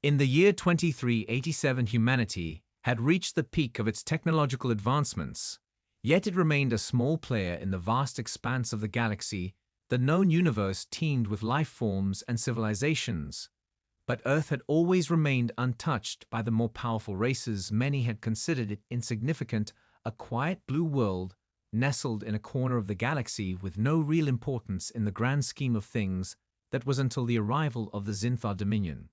In the year 2387, humanity had reached the peak of its technological advancements, yet it remained a small player in the vast expanse of the galaxy. The known universe teemed with life forms and civilizations, but Earth had always remained untouched by the more powerful races. Many had considered it insignificant, a quiet blue world nestled in a corner of the galaxy with no real importance in the grand scheme of things. That was until the arrival of the Zinthar Dominion.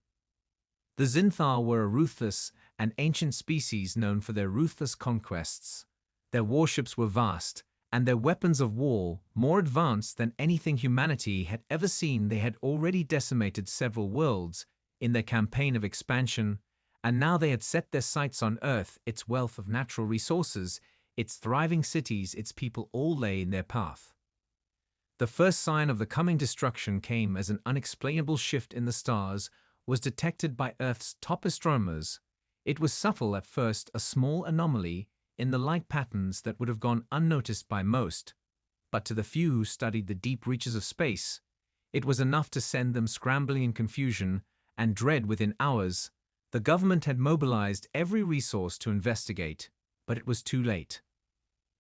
The Zinthar were a ruthless and ancient species known for their ruthless conquests. Their warships were vast, and their weapons of war more advanced than anything humanity had ever seen. They had already decimated several worlds in their campaign of expansion, and now they had set their sights on Earth. Its wealth of natural resources, its thriving cities, its people all lay in their path. The first sign of the coming destruction came as an unexplainable shift in the stars was detected by Earth's top astronomers. It was subtle at first, a small anomaly in the light patterns that would have gone unnoticed by most, but to the few who studied the deep reaches of space, it was enough to send them scrambling in confusion and dread. Within hours, the government had mobilized every resource to investigate, but it was too late.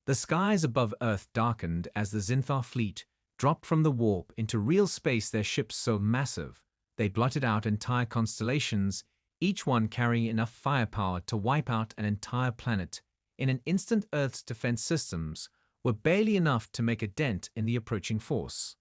The skies above Earth darkened as the Zinthar fleet dropped from the warp into real space, their ships so massive they blotted out entire constellations, each one carrying enough firepower to wipe out an entire planet. In an instant, Earth's defense systems were barely enough to make a dent in the approaching force.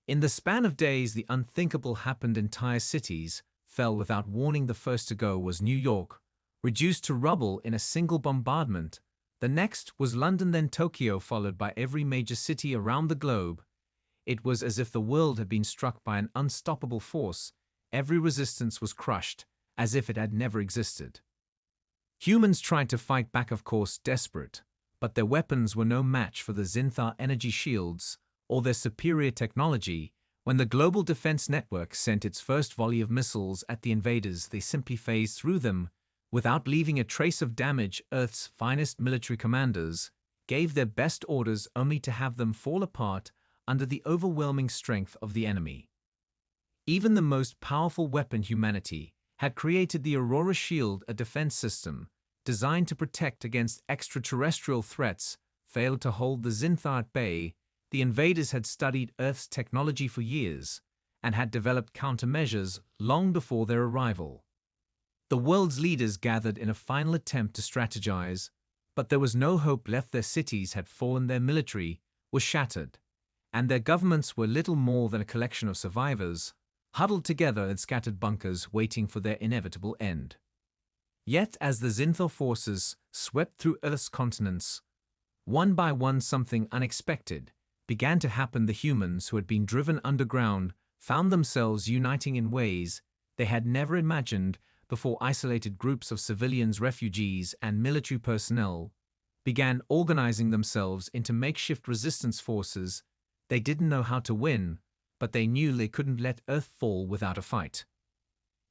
In the span of days, the unthinkable happened. Entire cities fell without warning. The first to go was New York, reduced to rubble in a single bombardment. The next was London, then Tokyo, followed by every major city around the globe. It was as if the world had been struck by an unstoppable force. Every resistance was crushed, as if it had never existed. Humans tried to fight back, of course, desperate, but their weapons were no match for the Zinthar energy shields or their superior technology. When the Global Defense Network sent its first volley of missiles at the invaders, they simply phased through them without leaving a trace of damage. Earth's finest military commanders gave their best orders only to have them fall apart under the overwhelming strength of the enemy. Even the most powerful weapon humanity had created, the Aurora Shield, a defense system designed to protect against extraterrestrial threats, failed to hold the Zinthar at bay. The invaders had studied Earth's technology for years and had developed countermeasures long before their arrival. The world's leaders gathered in a final attempt to strategize, but there was no hope left. Their cities had fallen, their military was shattered, and their governments were little more than a collection of survivors, huddled together in scattered bunkers waiting for their inevitable end. Yet as the Zinthar forces swept through Earth's continents, one by one something unexpected began to happen. The humans who had been driven underground found themselves uniting in ways they had never imagined before. Isolated groups of civilians, refugees, and military personnel began organizing themselves into makeshift resistance forces. They didn't know how to win, but they knew they couldn't let Earth fall without a fight.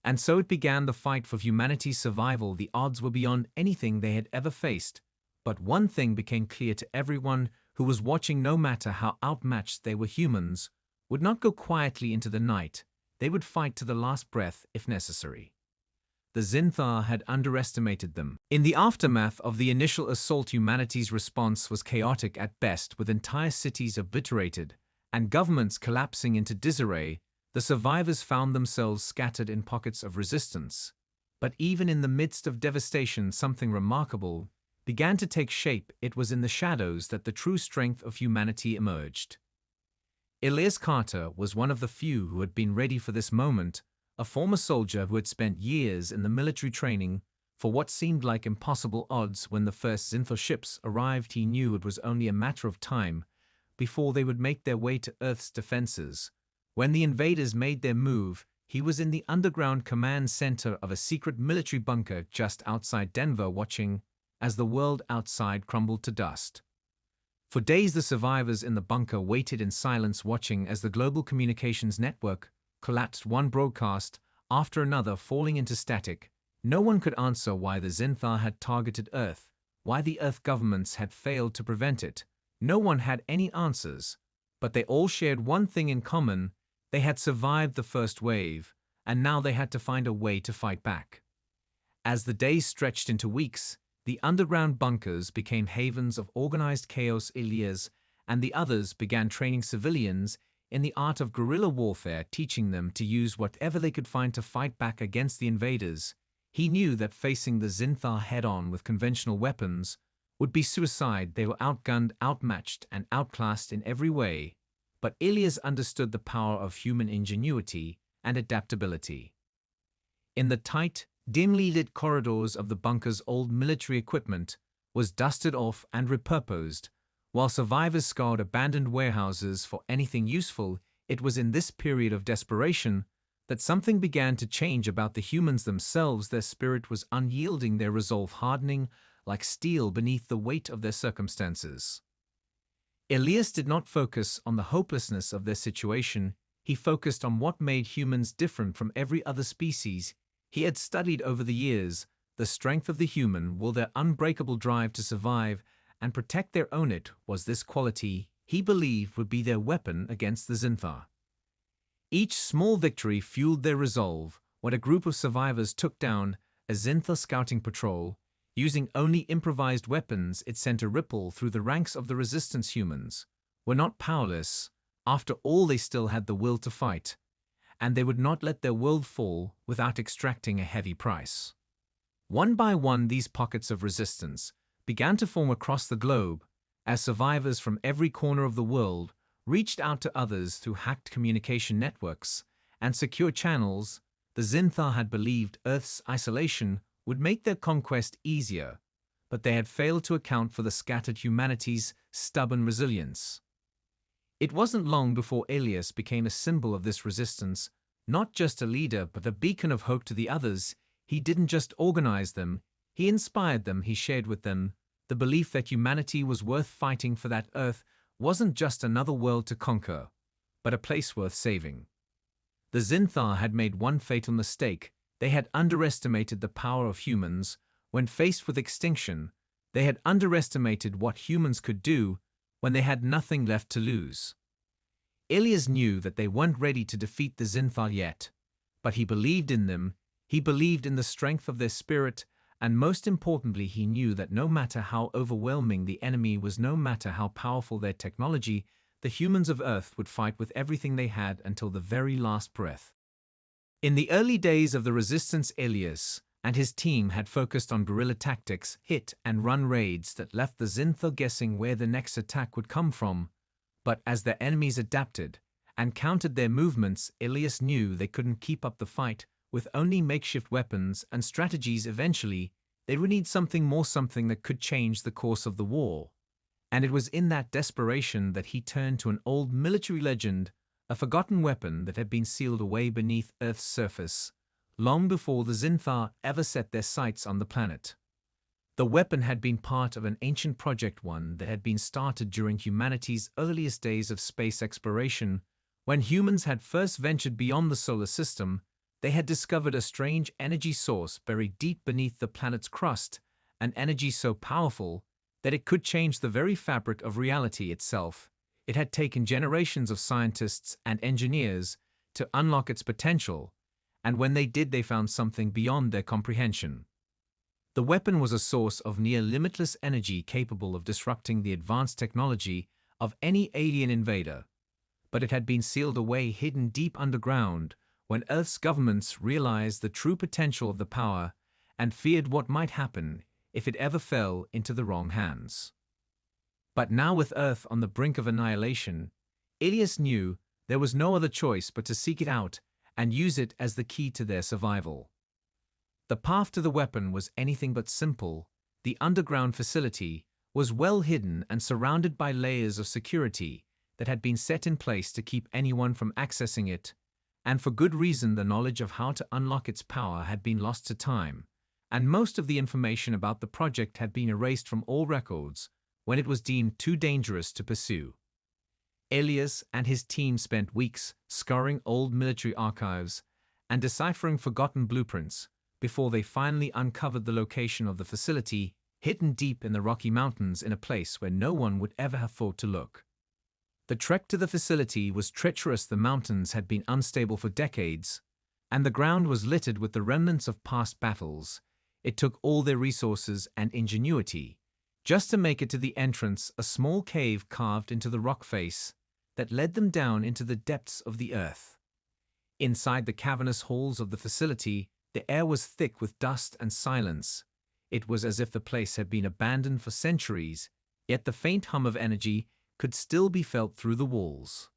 And so it began, the fight for humanity's survival. The odds were beyond anything they had ever faced, but one thing became clear to everyone who was watching: no matter how outmatched they were, humans would not go quietly into the night. They would fight to the last breath if necessary. The Zinthar had underestimated them. In the aftermath of the initial assault, humanity's response was chaotic at best, with entire cities obliterated and governments collapsing into disarray. The survivors found themselves scattered in pockets of resistance. But even in the midst of devastation, something remarkable began to take shape. It was in the shadows that the true strength of humanity emerged. Elias Carter was one of the few who had been ready for this moment, a former soldier who had spent years in the military training for what seemed like impossible odds. When the first Zinthar ships arrived, he knew it was only a matter of time before they would make their way to Earth's defenses. When the invaders made their move, he was in the underground command center of a secret military bunker just outside Denver, watching as the world outside crumbled to dust. For days, the survivors in the bunker waited in silence, watching as the global communications network collapsed, one broadcast after another falling into static. No one could answer why the Zinthar had targeted Earth, why the Earth governments had failed to prevent it. No one had any answers, but they all shared one thing in common: they had survived the first wave, and now they had to find a way to fight back. As the days stretched into weeks, the underground bunkers became havens of organized chaos. Elias and the others began training civilians in the art of guerrilla warfare, teaching them to use whatever they could find to fight back against the invaders. He knew that facing the Zinthar head-on with conventional weapons would be suicide. They were outgunned, outmatched, and outclassed in every way. But Elias understood the power of human ingenuity and adaptability. In the tight, dimly lit corridors of the bunkers, old military equipment was dusted off and repurposed, while survivors scoured abandoned warehouses for anything useful. It was in this period of desperation that something began to change about the humans themselves. Their spirit was unyielding, their resolve hardening like steel beneath the weight of their circumstances. Elias did not focus on the hopelessness of their situation. He focused on what made humans different from every other species he had studied over the years: the strength of the human will, their unbreakable drive to survive and protect their own. It was this quality he believed would be their weapon against the Zinthar. Each small victory fueled their resolve. When a group of survivors took down a Zinthar scouting patrol, using only improvised weapons, it sent a ripple through the ranks of the resistance. Humans were not powerless. After all, they still had the will to fight, and they would not let their world fall without extracting a heavy price. One by one, these pockets of resistance began to form across the globe as survivors from every corner of the world reached out to others through hacked communication networks and secure channels. The Zinthar had believed Earth's isolation would make their conquest easier, but they had failed to account for the scattered humanity's stubborn resilience. It wasn't long before Elias became a symbol of this resistance, not just a leader but a beacon of hope to the others. He didn't just organize them, he inspired them. He shared with them the belief that humanity was worth fighting for, that Earth wasn't just another world to conquer, but a place worth saving. The Zinthar had made one fatal mistake. They had underestimated the power of humans. When faced with extinction, they had underestimated what humans could do when they had nothing left to lose. Elias knew that they weren't ready to defeat the Zinthar yet, but he believed in them. He believed in the strength of their spirit, and most importantly, he knew that no matter how overwhelming the enemy was, no matter how powerful their technology, the humans of Earth would fight with everything they had until the very last breath. In the early days of the resistance, Elias and his team had focused on guerrilla tactics, hit-and-run raids that left the Zinthar guessing where the next attack would come from. But as their enemies adapted and countered their movements, Elias knew they couldn't keep up the fight with only makeshift weapons and strategies. Eventually, they would need something more, something that could change the course of the war. And it was in that desperation that he turned to an old military legend, a forgotten weapon that had been sealed away beneath Earth's surface long before the Zinthar ever set their sights on the planet. The weapon had been part of an ancient project, one that had been started during humanity's earliest days of space exploration. When humans had first ventured beyond the solar system, they had discovered a strange energy source buried deep beneath the planet's crust, an energy so powerful that it could change the very fabric of reality itself. It had taken generations of scientists and engineers to unlock its potential, and when they did, they found something beyond their comprehension. The weapon was a source of near-limitless energy capable of disrupting the advanced technology of any alien invader. But it had been sealed away, hidden deep underground, when Earth's governments realized the true potential of the power and feared what might happen if it ever fell into the wrong hands. But now, with Earth on the brink of annihilation, Elias knew there was no other choice but to seek it out and use it as the key to their survival. The path to the weapon was anything but simple. The underground facility was well hidden and surrounded by layers of security that had been set in place to keep anyone from accessing it, and for good reason. The knowledge of how to unlock its power had been lost to time, and most of the information about the project had been erased from all records when it was deemed too dangerous to pursue. Elias and his team spent weeks scouring old military archives and deciphering forgotten blueprints before they finally uncovered the location of the facility, hidden deep in the Rocky Mountains in a place where no one would ever have thought to look. The trek to the facility was treacherous. The mountains had been unstable for decades, and the ground was littered with the remnants of past battles. It took all their resources and ingenuity just to make it to the entrance, a small cave carved into the rock face that led them down into the depths of the earth. Inside the cavernous halls of the facility, the air was thick with dust and silence. It was as if the place had been abandoned for centuries, yet the faint hum of energy could still be felt through the walls.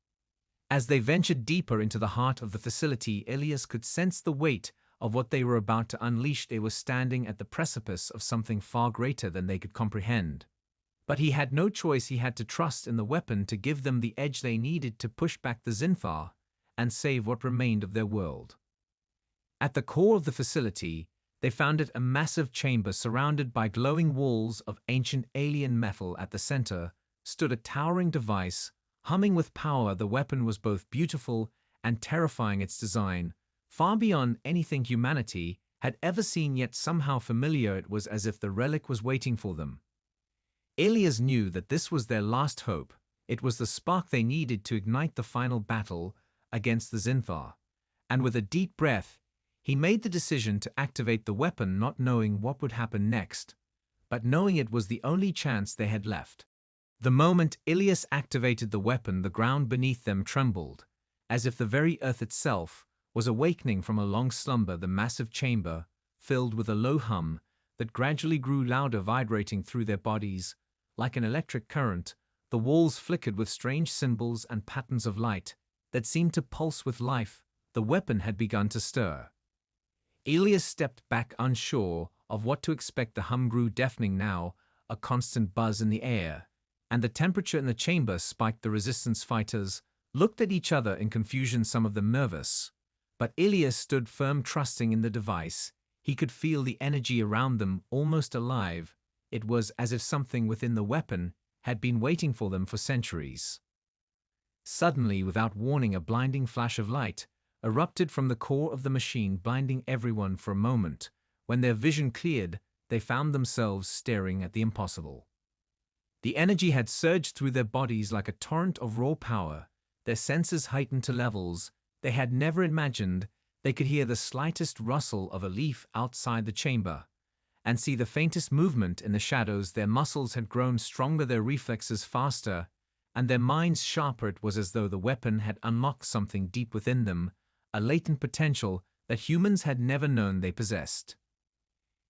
As they ventured deeper into the heart of the facility, Ilias could sense the weight of what they were about to unleash. They were standing at the precipice of something far greater than they could comprehend. But he had no choice. He had to trust in the weapon to give them the edge they needed to push back the Zinthar and save what remained of their world. At the core of the facility, they found it a massive chamber surrounded by glowing walls of ancient alien metal. At the center stood a towering device, humming with power. The weapon was both beautiful and terrifying. Its design, far beyond anything humanity had ever seen, yet somehow familiar. It was as if the relic was waiting for them. Ilias knew that this was their last hope. It was the spark they needed to ignite the final battle against the Zinthar. And with a deep breath, he made the decision to activate the weapon, not knowing what would happen next, but knowing it was the only chance they had left. The moment Ilias activated the weapon, the ground beneath them trembled, as if the very earth itself was awakening from a long slumber. The massive chamber filled with a low hum that gradually grew louder, vibrating through their bodies like an electric current. The walls flickered with strange symbols and patterns of light that seemed to pulse with life. The weapon had begun to stir. Ilias stepped back, unsure of what to expect. The hum grew deafening now, a constant buzz in the air, and the temperature in the chamber spiked. The resistance fighters looked at each other in confusion, some of them nervous. But Ilias stood firm, trusting in the device. He could feel the energy around them, almost alive. It was as if something within the weapon had been waiting for them for centuries. Suddenly, without warning, a blinding flash of light erupted from the core of the machine, blinding everyone for a moment. When their vision cleared, they found themselves staring at the impossible. The energy had surged through their bodies like a torrent of raw power, their senses heightened to levels they had never imagined. They could hear the slightest rustle of a leaf outside the chamber, and see the faintest movement in the shadows. Their muscles had grown stronger, their reflexes faster, and their minds sharper. It was as though the weapon had unlocked something deep within them, a latent potential that humans had never known they possessed.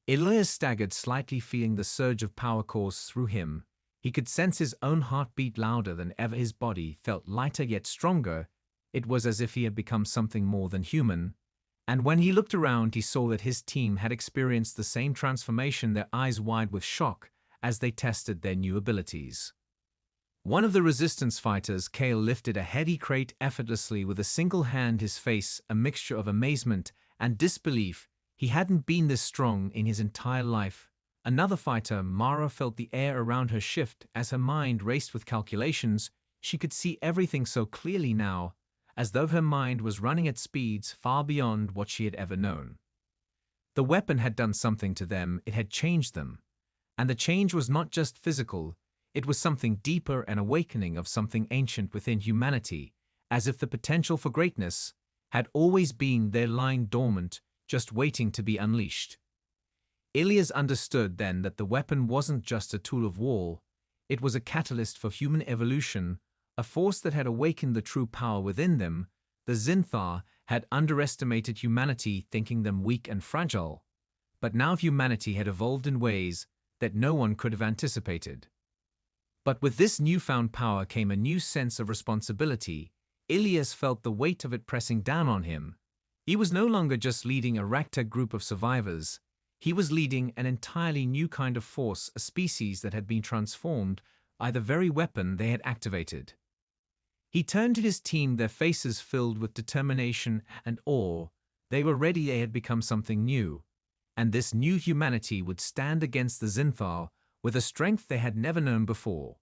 Ilias staggered slightly, feeling the surge of power course through him. He could sense his own heartbeat louder than ever. His body felt lighter yet stronger. It was as if he had become something more than human. And when he looked around, he saw that his team had experienced the same transformation, their eyes wide with shock as they tested their new abilities. One of the resistance fighters, Kale, lifted a heavy crate effortlessly with a single hand, his face a mixture of amazement and disbelief. He hadn't been this strong in his entire life. Another fighter, Mara, felt the air around her shift as her mind raced with calculations. She could see everything so clearly now, as though her mind was running at speeds far beyond what she had ever known. The weapon had done something to them. It had changed them. And the change was not just physical. It was something deeper, an awakening of something ancient within humanity, as if the potential for greatness had always been there, lying dormant, just waiting to be unleashed. Ilias understood then that the weapon wasn't just a tool of war. It was a catalyst for human evolution, a force that had awakened the true power within them. The Zinthar had underestimated humanity, thinking them weak and fragile. But now humanity had evolved in ways that no one could have anticipated. But with this newfound power came a new sense of responsibility. Ilias felt the weight of it pressing down on him. He was no longer just leading a ragtag group of survivors. He was leading an entirely new kind of force, a species that had been transformed by the very weapon they had activated. He turned to his team, their faces filled with determination and awe. They were ready. They had become something new, and this new humanity would stand against the Zinthar with a strength they had never known before.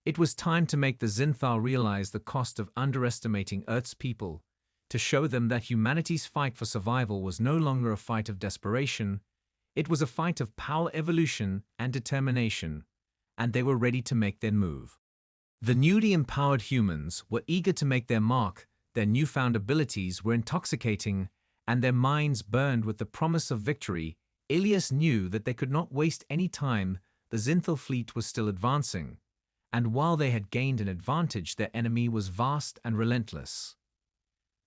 It was time to make the Zinthar realize the cost of underestimating Earth's people, to show them that humanity's fight for survival was no longer a fight of desperation. It was a fight of power, evolution, and determination, and they were ready to make their move. The newly empowered humans were eager to make their mark. Their newfound abilities were intoxicating, and their minds burned with the promise of victory, Ilias knew that they could not waste any time. The Zinthal fleet was still advancing, and while they had gained an advantage, their enemy was vast and relentless.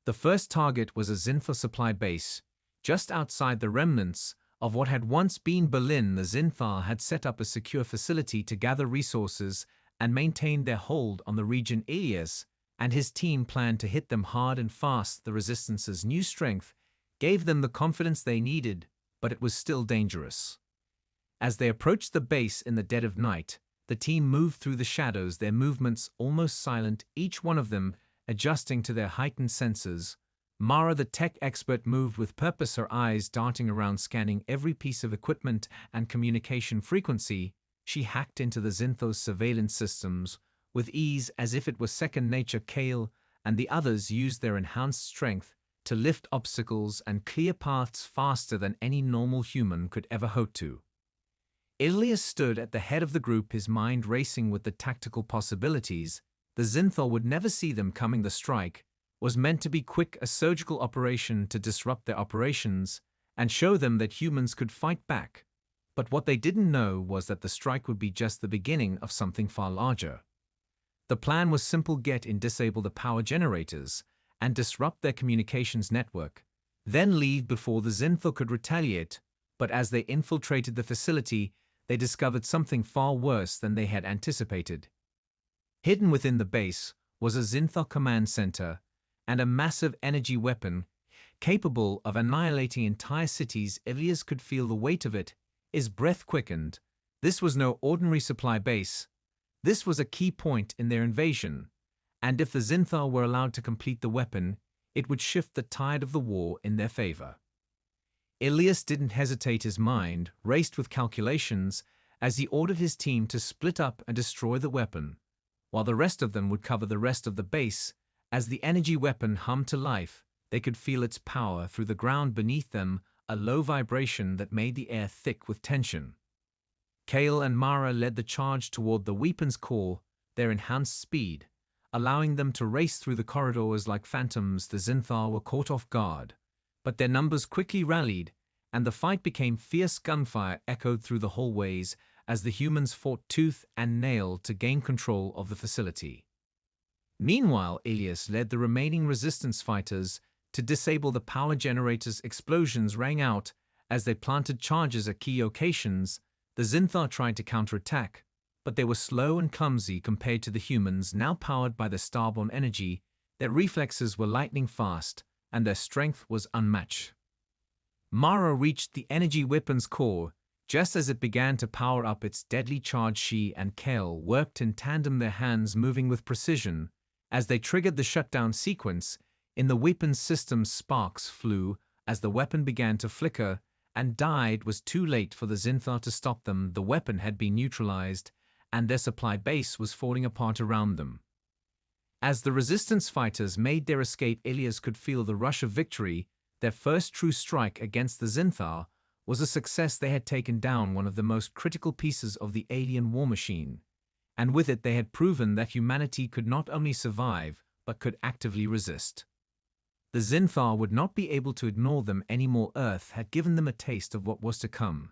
The first target was a Zinthal supply base, just outside the remnants of what had once been Berlin. The Zinthal had set up a secure facility to gather resources and maintain their hold on the region. Ilias and his team planned to hit them hard and fast. The resistance's new strength gave them the confidence they needed, but it was still dangerous. As they approached the base in the dead of night, the team moved through the shadows, their movements almost silent, each one of them adjusting to their heightened senses. Mara, the tech expert, moved with purpose, her eyes darting around, scanning every piece of equipment and communication frequency. She hacked into the Zinthos surveillance systems with ease, as if it was second nature. Kale and the others used their enhanced strength to lift obstacles and clear paths faster than any normal human could ever hope to. Ilias stood at the head of the group, his mind racing with the tactical possibilities. The Zinthal would never see them coming. The strike was meant to be quick, a surgical operation to disrupt their operations and show them that humans could fight back. But what they didn't know was that the strike would be just the beginning of something far larger. The plan was simple: get in, disable the power generators, and disrupt their communications network, then leave before the Zinthal could retaliate. But as they infiltrated the facility, they discovered something far worse than they had anticipated. Hidden within the base was a Zinthal command center and a massive energy weapon capable of annihilating entire cities. Ilias could feel the weight of it. His breath quickened. This was no ordinary supply base. This was a key point in their invasion, and if the Zinthal were allowed to complete the weapon, it would shift the tide of the war in their favor. Ilias didn't hesitate. His mind raced with calculations as he ordered his team to split up and destroy the weapon, while the rest of them would cover the rest of the base. As the energy weapon hummed to life, they could feel its power through the ground beneath them, a low vibration that made the air thick with tension. Kale and Mara led the charge toward the weapon's core, their enhanced speed allowing them to race through the corridors like phantoms. The Zinthal were caught off guard, but their numbers quickly rallied, and the fight became fierce. Gunfire echoed through the hallways as the humans fought tooth and nail to gain control of the facility. Meanwhile, Ilias led the remaining resistance fighters to disable the power generators. Explosions rang out as they planted charges at key locations. The Zinthal tried to counterattack, but they were slow and clumsy compared to the humans, now powered by the starborn energy. Their reflexes were lightning fast, and their strength was unmatched. Mara reached the energy weapon's core just as it began to power up its deadly charge. She and Kale worked in tandem, their hands moving with precision as they triggered the shutdown sequence. In the weapon's system, sparks flew as the weapon began to flicker and died. It was too late for the Zinthal to stop them. The weapon had been neutralized, and their supply base was falling apart around them. As the resistance fighters made their escape, Ilias could feel the rush of victory. Their first true strike against the Zinthal was a success. They had taken down one of the most critical pieces of the alien war machine, and with it they had proven that humanity could not only survive, but could actively resist. The Zinthal would not be able to ignore them anymore. Earth had given them a taste of what was to come,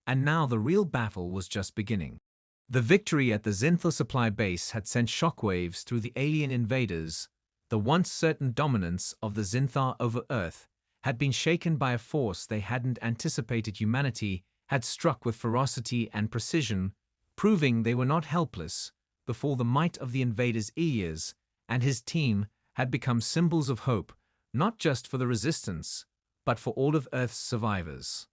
and now the real battle was just beginning. The victory at the Zinthal supply base had sent shockwaves through the alien invaders. The once certain dominance of the Zinthal over Earth had been shaken by a force they hadn't anticipated. Humanity had struck with ferocity and precision, proving they were not helpless before the might of the invaders. Ilias and his team had become symbols of hope, not just for the resistance, but for all of Earth's survivors.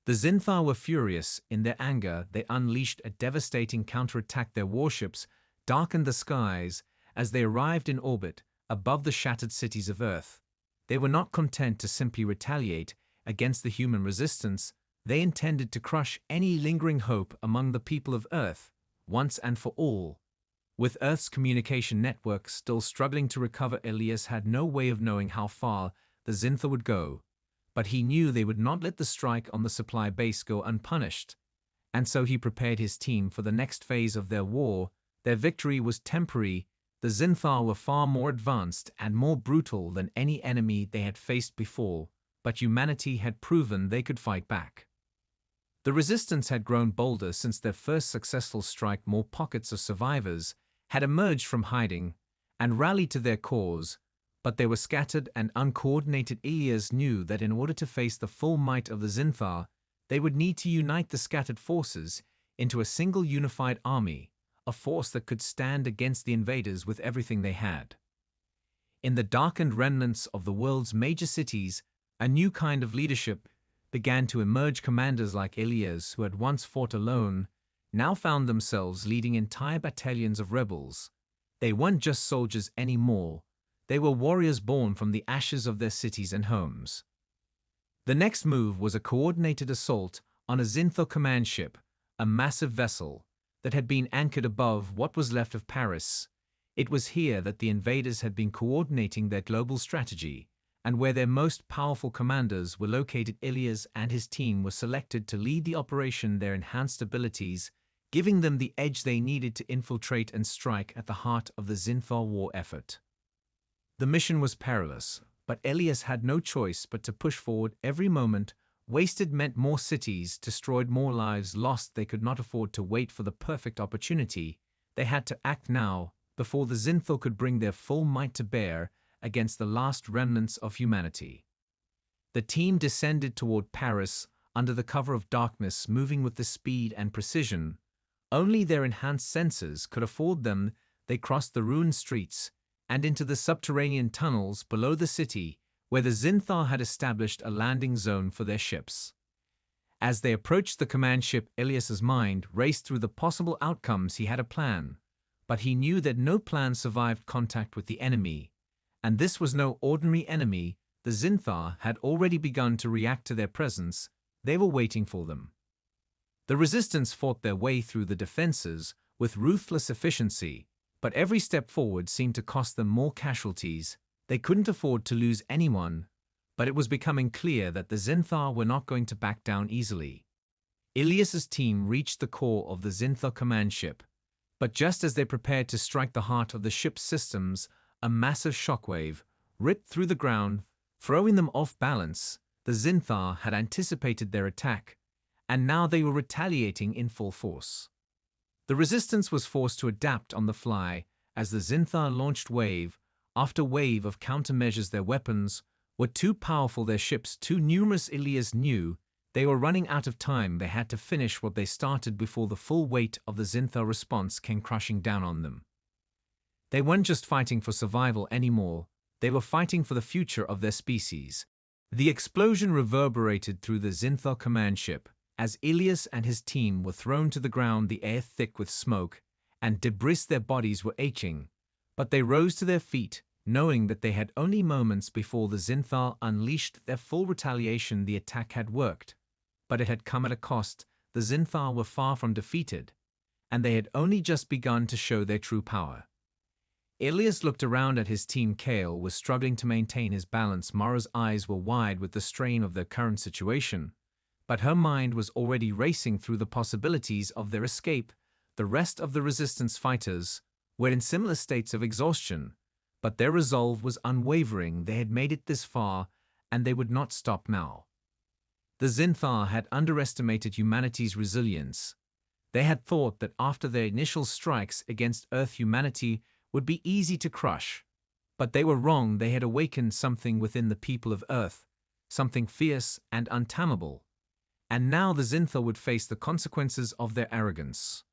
The Zinthal were furious. In their anger, they unleashed a devastating counterattack. Their warships darkened the skies as they arrived in orbit above the shattered cities of Earth. They were not content to simply retaliate against the human resistance. They intended to crush any lingering hope among the people of Earth, once and for all. With Earth's communication network still struggling to recover, Ilias had no way of knowing how far the Zinthal would go. But he knew they would not let the strike on the supply base go unpunished, and so he prepared his team for the next phase of their war. Their victory was temporary. The Zinthal were far more advanced and more brutal than any enemy they had faced before, but humanity had proven they could fight back. The resistance had grown bolder since their first successful strike. More pockets of survivors had emerged from hiding and rallied to their cause, but they were scattered and uncoordinated. Ilias knew that in order to face the full might of the Zinthar, they would need to unite the scattered forces into a single unified army, a force that could stand against the invaders with everything they had. In the darkened remnants of the world's major cities, a new kind of leadership began to emerge. Commanders like Ilias, who had once fought alone, now found themselves leading entire battalions of rebels. They weren't just soldiers anymore. They were warriors born from the ashes of their cities and homes. The next move was a coordinated assault on a Zinthar command ship, a massive vessel that had been anchored above what was left of Paris. It was here that the invaders had been coordinating their global strategy, and where their most powerful commanders were located. Ilias and his team were selected to lead the operation. Their enhanced abilities giving them the edge they needed to infiltrate and strike at the heart of the Zinthar war effort. The mission was perilous, but Ilias had no choice but to push forward. Every moment wasted meant more cities destroyed, more lives lost. They could not afford to wait for the perfect opportunity. They had to act now, before the Zinthar could bring their full might to bear against the last remnants of humanity. The team descended toward Paris under the cover of darkness, moving with the speed and precision only their enhanced senses could afford them. They crossed the ruined streets and into the subterranean tunnels below the city, where the Zinthar had established a landing zone for their ships. As they approached the command ship, Ilias's mind raced through the possible outcomes. He had a plan, but he knew that no plan survived contact with the enemy. And this was no ordinary enemy. The Zinthar had already begun to react to their presence. They were waiting for them. The resistance fought their way through the defenses with ruthless efficiency, but every step forward seemed to cost them more casualties. They couldn't afford to lose anyone, but it was becoming clear that the Zinthar were not going to back down easily. Ilias's team reached the core of the Zinthar command ship, but just as they prepared to strike the heart of the ship's systems, a massive shockwave ripped through the ground, throwing them off balance. The Zinthar had anticipated their attack, and now they were retaliating in full force. The resistance was forced to adapt on the fly as the Zinthar launched wave after wave of countermeasures. Their weapons were too powerful, their ships too numerous. Ilias knew they were running out of time. They had to finish what they started before the full weight of the Zinthar response came crashing down on them. They weren't just fighting for survival anymore, they were fighting for the future of their species. The explosion reverberated through the Zinthar command ship. As Ilias and his team were thrown to the ground, the air thick with smoke and debris, their bodies were aching, but they rose to their feet, knowing that they had only moments before the Zinthar unleashed their full retaliation. The attack had worked, but it had come at a cost. The Zinthar were far from defeated, and they had only just begun to show their true power. Ilias looked around at his team. Kale was struggling to maintain his balance. Mara's eyes were wide with the strain of their current situation, but her mind was already racing through the possibilities of their escape. The rest of the resistance fighters were in similar states of exhaustion, but their resolve was unwavering. They had made it this far, and they would not stop now. The Zinthar had underestimated humanity's resilience. They had thought that after their initial strikes against Earth, humanity would be easy to crush. But they were wrong. They had awakened something within the people of Earth, something fierce and untamable. And now the Zinthar would face the consequences of their arrogance.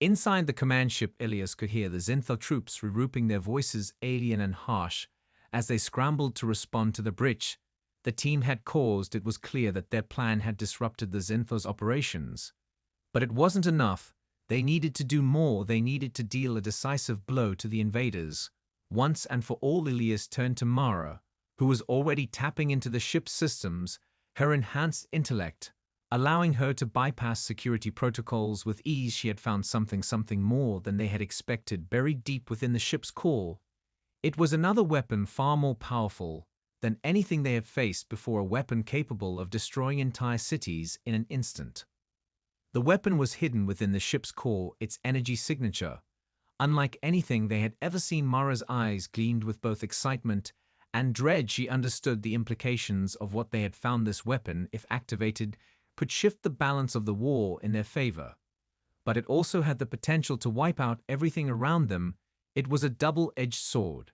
Inside the command ship, Ilias could hear the Zinthar troops regrouping, their voices alien and harsh as they scrambled to respond to the breach the team had caused. It was clear that their plan had disrupted the Zinthar's operations. But it wasn't enough. They needed to do more. They needed to deal a decisive blow to the invaders. Once and for all, Ilias turned to Mara, who was already tapping into the ship's systems, her enhanced intellect, allowing her to bypass security protocols with ease. She had found something more than they had expected buried deep within the ship's core. It was another weapon far more powerful than anything they had faced before, a weapon capable of destroying entire cities in an instant. The weapon was hidden within the ship's core, its energy signature. Unlike anything they had ever seen, Mara's eyes gleamed with both excitement and dread she understood the implications of what they had found. This weapon, if activated, could shift the balance of the war in their favor. But it also had the potential to wipe out everything around them. It was a double-edged sword.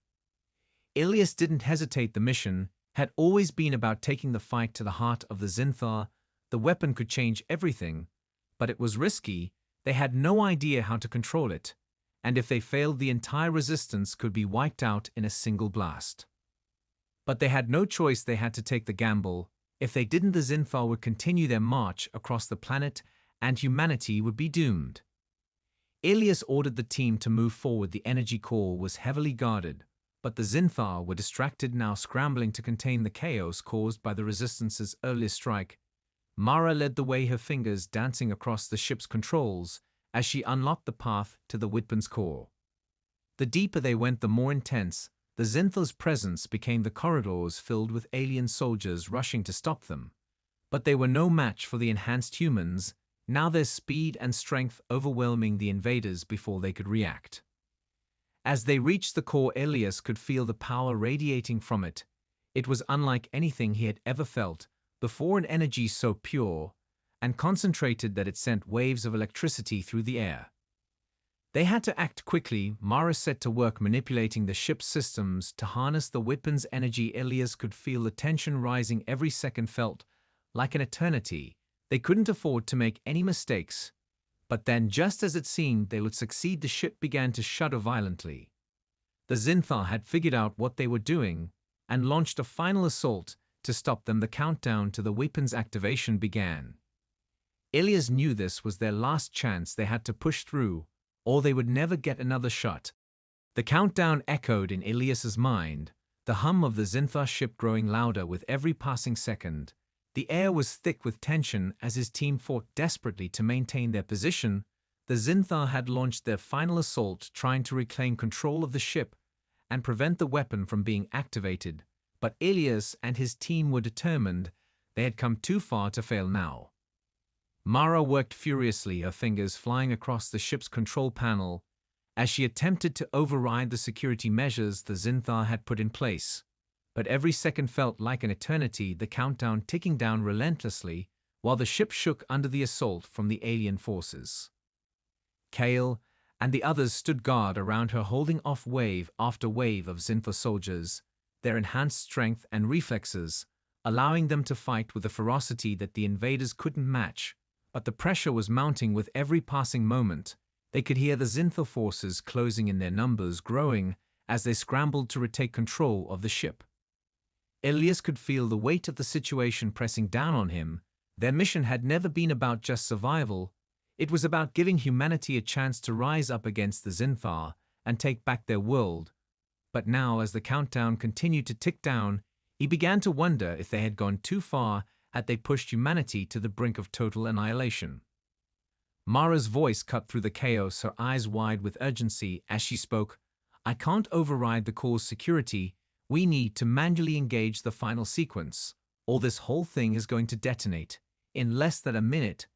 Ilias didn't hesitate. The mission had always been about taking the fight to the heart of the Zinthar. The weapon could change everything, but it was risky. They had no idea how to control it, and if they failed, the entire resistance could be wiped out in a single blast. But they had no choice. They had to take the gamble. If they didn't, the Zinthar would continue their march across the planet, and humanity would be doomed. Ilias ordered the team to move forward. The energy core was heavily guarded, but the Zinthar were distracted now, scrambling to contain the chaos caused by the Resistance's earlier strike. Mara led the way, her fingers dancing across the ship's controls as she unlocked the path to the weapon's core. The deeper they went, the more intense the Zinthar's presence became. The corridors filled with alien soldiers rushing to stop them. But they were no match for the enhanced humans, now their speed and strength overwhelming the invaders before they could react. As they reached the core, Ilias could feel the power radiating from it. It was unlike anything he had ever felt before, an energy so pure and concentrated that it sent waves of electricity through the air. They had to act quickly. Mara set to work manipulating the ship's systems to harness the weapon's energy. Ilias could feel the tension rising every second, felt like an eternity. They couldn't afford to make any mistakes. But then, just as it seemed they would succeed, the ship began to shudder violently. The Zinthar had figured out what they were doing and launched a final assault to stop them. The countdown to the weapon's activation began. Ilias knew this was their last chance. They had to push through, or they would never get another shot. The countdown echoed in Ilias's mind, the hum of the Zinthar ship growing louder with every passing second. The air was thick with tension as his team fought desperately to maintain their position. The Zinthar had launched their final assault, trying to reclaim control of the ship and prevent the weapon from being activated. But Ilias and his team were determined. They had come too far to fail now. Mara worked furiously, her fingers flying across the ship's control panel as she attempted to override the security measures the Zinthar had put in place. But every second felt like an eternity, the countdown ticking down relentlessly while the ship shook under the assault from the alien forces. Kale and the others stood guard around her, holding off wave after wave of Zinthar soldiers, their enhanced strength and reflexes allowing them to fight with a ferocity that the invaders couldn't match. But the pressure was mounting with every passing moment. They could hear the Zinthar forces closing in, their numbers growing as they scrambled to retake control of the ship. Ilias could feel the weight of the situation pressing down on him. Their mission had never been about just survival. It was about giving humanity a chance to rise up against the Zinthar and take back their world. But now, as the countdown continued to tick down, he began to wonder if they had gone too far. Had they pushed humanity to the brink of total annihilation? Mara's voice cut through the chaos, her eyes wide with urgency as she spoke. I can't override the core's security. We need to manually engage the final sequence, or this whole thing is going to detonate in less than a minute.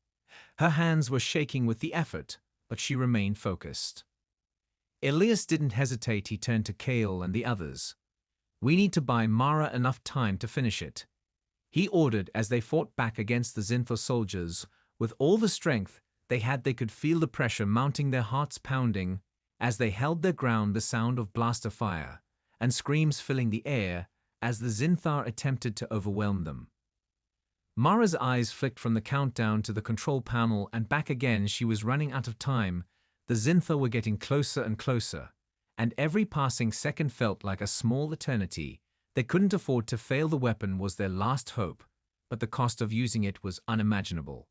Her hands were shaking with the effort, but she remained focused. Ilias didn't hesitate. He turned to Kale and the others. We need to buy Mara enough time to finish it, he ordered as they fought back against the Zinthar soldiers. With all the strength they had, they could feel the pressure mounting, their hearts pounding as they held their ground, the sound of blaster fire and screams filling the air as the Zinthar attempted to overwhelm them. Mara's eyes flicked from the countdown to the control panel and back again. She was running out of time. The Zinthar were getting closer and closer, and every passing second felt like a small eternity. They couldn't afford to fail. The weapon was their last hope, but the cost of using it was unimaginable.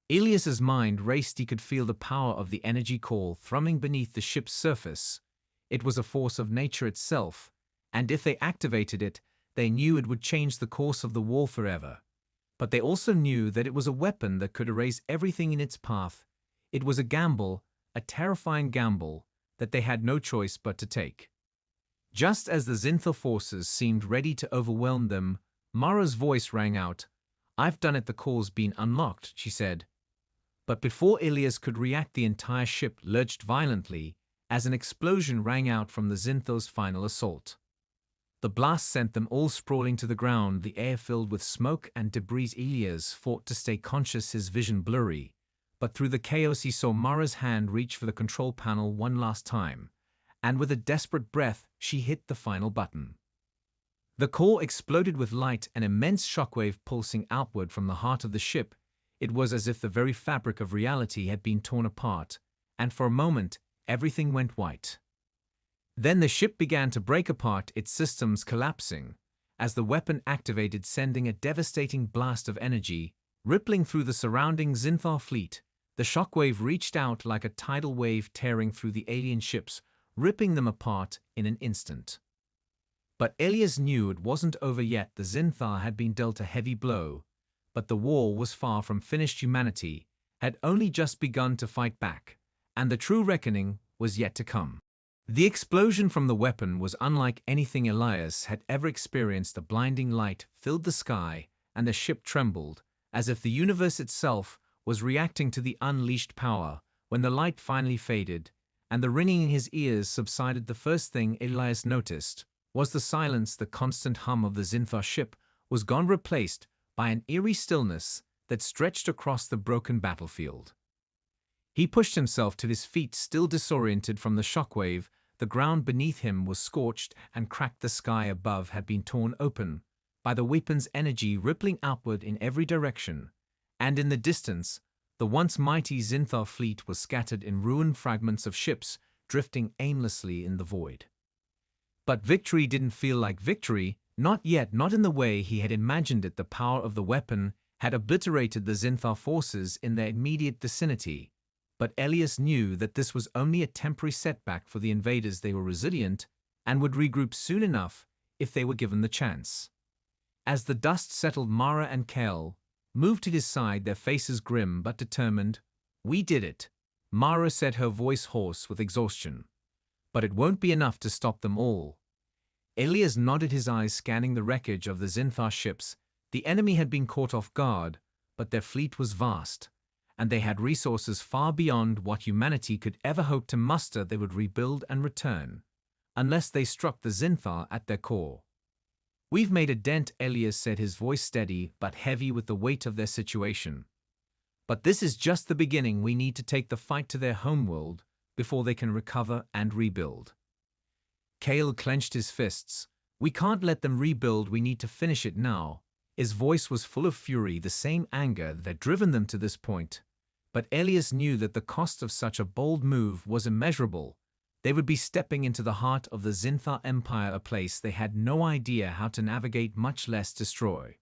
Ilias's mind raced. He could feel the power of the energy core thrumming beneath the ship's surface. It was a force of nature itself, and if they activated it, they knew it would change the course of the war forever. But they also knew that it was a weapon that could erase everything in its path. It was a gamble, a terrifying gamble, that they had no choice but to take. Just as the Zinthar forces seemed ready to overwhelm them, Mara's voice rang out. I've done it. The core's been unlocked, she said. But before Ilias could react, the entire ship lurched violently as an explosion rang out from the Zinthar's final assault. The blast sent them all sprawling to the ground, the air filled with smoke and debris. Elias fought to stay conscious, his vision blurry, but through the chaos he saw Mara's hand reach for the control panel one last time, and with a desperate breath she hit the final button. The core exploded with light, an immense shockwave pulsing outward from the heart of the ship. It was as if the very fabric of reality had been torn apart, and for a moment everything went white. Then the ship began to break apart, its systems collapsing, as the weapon activated, sending a devastating blast of energy rippling through the surrounding Zinthar fleet. The shockwave reached out like a tidal wave, tearing through the alien ships, ripping them apart in an instant. But Elias knew it wasn't over yet. The Zinthar had been dealt a heavy blow, but the war was far from finished. Humanity had only just begun to fight back, and the true reckoning was yet to come. The explosion from the weapon was unlike anything Elias had ever experienced. A blinding light filled the sky, and the ship trembled, as if the universe itself was reacting to the unleashed power. When the light finally faded, and the ringing in his ears subsided, the first thing Elias noticed was the silence. The constant hum of the Zinthar ship was gone, replaced by an eerie stillness that stretched across the broken battlefield. He pushed himself to his feet, still disoriented from the shockwave. The ground beneath him was scorched and cracked. The sky above had been torn open by the weapon's energy, rippling outward in every direction, and in the distance, the once mighty Zinthar fleet was scattered in ruined fragments of ships, drifting aimlessly in the void. But victory didn't feel like victory, not yet, not in the way he had imagined it. The power of the weapon had obliterated the Zinthar forces in their immediate vicinity. But Elias knew that this was only a temporary setback for the invaders. They were resilient and would regroup soon enough if they were given the chance. As the dust settled, Mara and Kel moved to his side, their faces grim but determined. "We did it," Mara said, her voice hoarse with exhaustion. "But it won't be enough to stop them all." Elias nodded, his eyes scanning the wreckage of the Zinthar ships. The enemy had been caught off guard, but their fleet was vast, and they had resources far beyond what humanity could ever hope to muster. They would rebuild and return, unless they struck the Zinthar at their core. "We've made a dent," Elias said, his voice steady but heavy with the weight of their situation. "But this is just the beginning. We need to take the fight to their homeworld before they can recover and rebuild." Cale clenched his fists. "We can't let them rebuild. We need to finish it now." His voice was full of fury, the same anger that had driven them to this point. But Elias knew that the cost of such a bold move was immeasurable. They would be stepping into the heart of the Zinthar Empire, a place they had no idea how to navigate, much less destroy.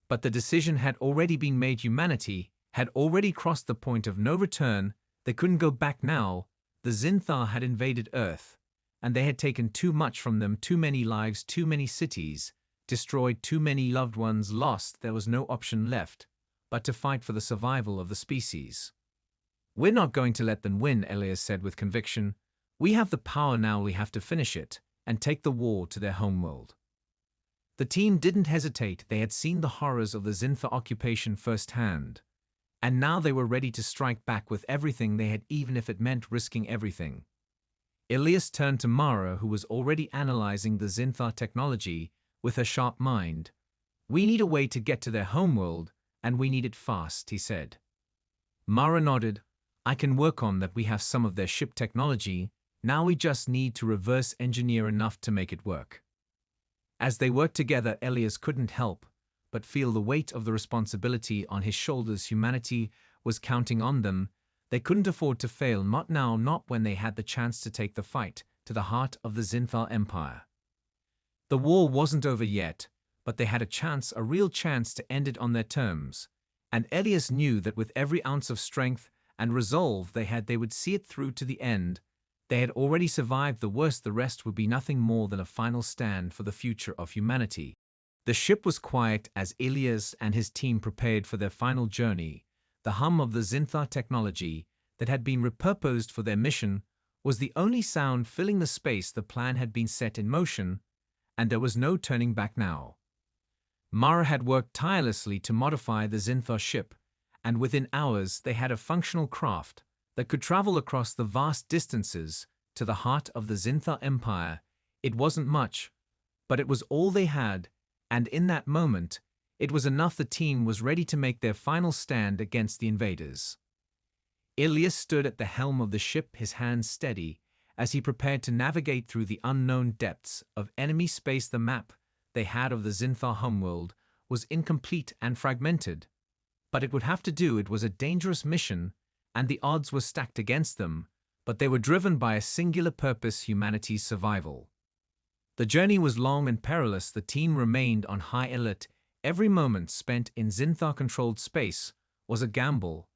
But the decision had already been made. Humanity had already crossed the point of no return. They couldn't go back now. The Zinthar had invaded Earth, and they had taken too much from them. Too many lives, too many cities destroyed, too many loved ones lost. There was no option left but to fight for the survival of the species. "We're not going to let them win," Elias said with conviction. "We have the power now. We have to finish it and take the war to their homeworld." The team didn't hesitate. They had seen the horrors of the Zinthar occupation firsthand, and now they were ready to strike back with everything they had, even if it meant risking everything. Elias turned to Mara, who was already analyzing the Zinthar technology with her sharp mind. "We need a way to get to their homeworld, and we need it fast," he said. Mara nodded. "I can work on that. We have some of their ship technology. Now we just need to reverse engineer enough to make it work." As they worked together, Elias couldn't help but feel the weight of the responsibility on his shoulders. Humanity was counting on them. They couldn't afford to fail, not now, not when they had the chance to take the fight to the heart of the Zinthar Empire. The war wasn't over yet, but they had a chance, a real chance, to end it on their terms. And Elias knew that with every ounce of strength and resolve they had, they would see it through to the end. They had already survived the worst. The rest would be nothing more than a final stand for the future of humanity. The ship was quiet as Elias and his team prepared for their final journey. The hum of the Zinthar technology that had been repurposed for their mission was the only sound filling the space. The plan had been set in motion, and there was no turning back now. Mara had worked tirelessly to modify the Zinthar ship, and within hours they had a functional craft that could travel across the vast distances to the heart of the Zinthar Empire. It wasn't much, But it was all they had, and in that moment, it was enough. The team was ready to make their final stand against the invaders. Ilias stood at the helm of the ship, his hands steady, as he prepared to navigate through the unknown depths of enemy space. The map they had of the Zinthar homeworld was incomplete and fragmented, but it would have to do. It was a dangerous mission, and the odds were stacked against them, but they were driven by a singular purpose: humanity's survival. The journey was long and perilous. The team remained on high alert. Every moment spent in Zinthar-controlled space was a gamble,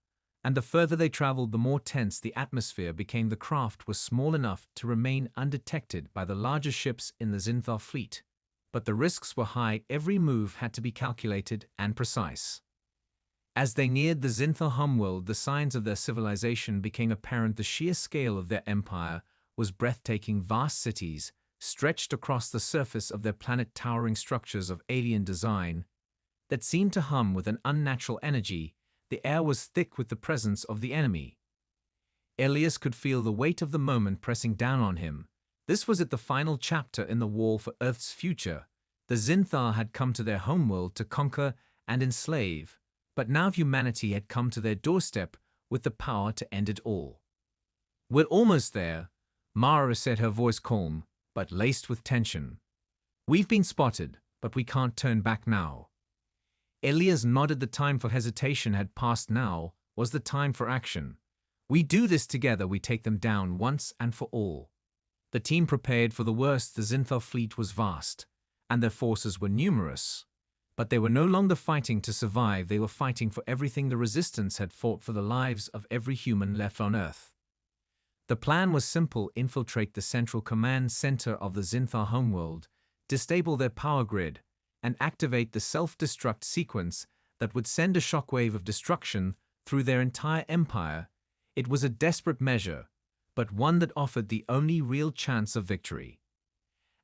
and the further they traveled, the more tense the atmosphere became. The craft was small enough to remain undetected by the larger ships in the Zinthar fleet, but the risks were high. Every move had to be calculated and precise. As they neared the Zinthar homeworld, the signs of their civilization became apparent. The sheer scale of their empire was breathtaking. Vast cities stretched across the surface of their planet, towering structures of alien design that seemed to hum with an unnatural energy. The air was thick with the presence of the enemy. Ilias could feel the weight of the moment pressing down on him. This was it, the final chapter in the war for Earth's future. The Zinthar had come to their homeworld to conquer and enslave, but now humanity had come to their doorstep with the power to end it all. "We're almost there," Mara said, her voice calm, but laced with tension. "We've been spotted, but we can't turn back now." Ilias nodded. The time for hesitation had passed. Now was the time for action. "We do this together. We take them down once and for all." The team prepared for the worst. The Zinthar fleet was vast, and their forces were numerous. But they were no longer fighting to survive. They were fighting for everything. The resistance had fought for the lives of every human left on Earth. The plan was simple: infiltrate the central command center of the Zinthar homeworld, disable their power grid, and activate the self-destruct sequence that would send a shockwave of destruction through their entire empire. It was a desperate measure, but one that offered the only real chance of victory.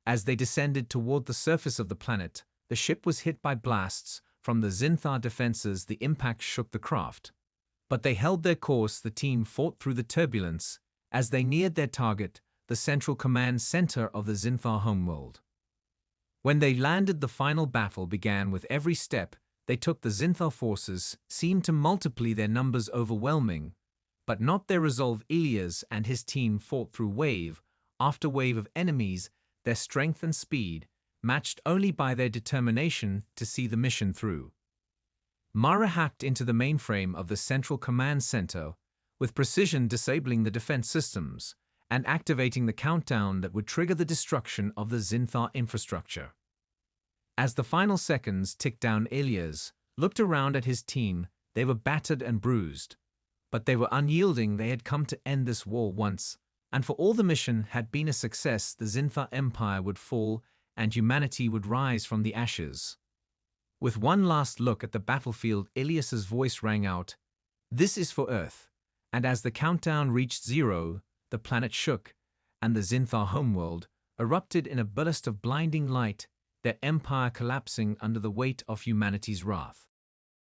As they descended toward the surface of the planet, the ship was hit by blasts from the Zinthar defenses. The impact shook the craft, but they held their course. The team fought through the turbulence as they neared their target, the central command center of the Zinthar homeworld. When they landed, the final battle began. With every step they took, the Zinthar forces seemed to multiply, their numbers overwhelming, but not their resolve. Ilias and his team fought through wave after wave of enemies, their strength and speed matched only by their determination to see the mission through. Mara hacked into the mainframe of the central command center with precision, disabling the defense systems and activating the countdown that would trigger the destruction of the Zinthar infrastructure. As the final seconds ticked down, Ilias looked around at his team. They were battered and bruised, but they were unyielding. They had come to end this war once and for all. The mission had been a success. The Zinthar empire would fall and humanity would rise from the ashes. With one last look at the battlefield, Ilias's voice rang out, "This is for Earth." And as the countdown reached 0, the planet shook, and the Zinthar homeworld erupted in a burst of blinding light, their empire collapsing under the weight of humanity's wrath.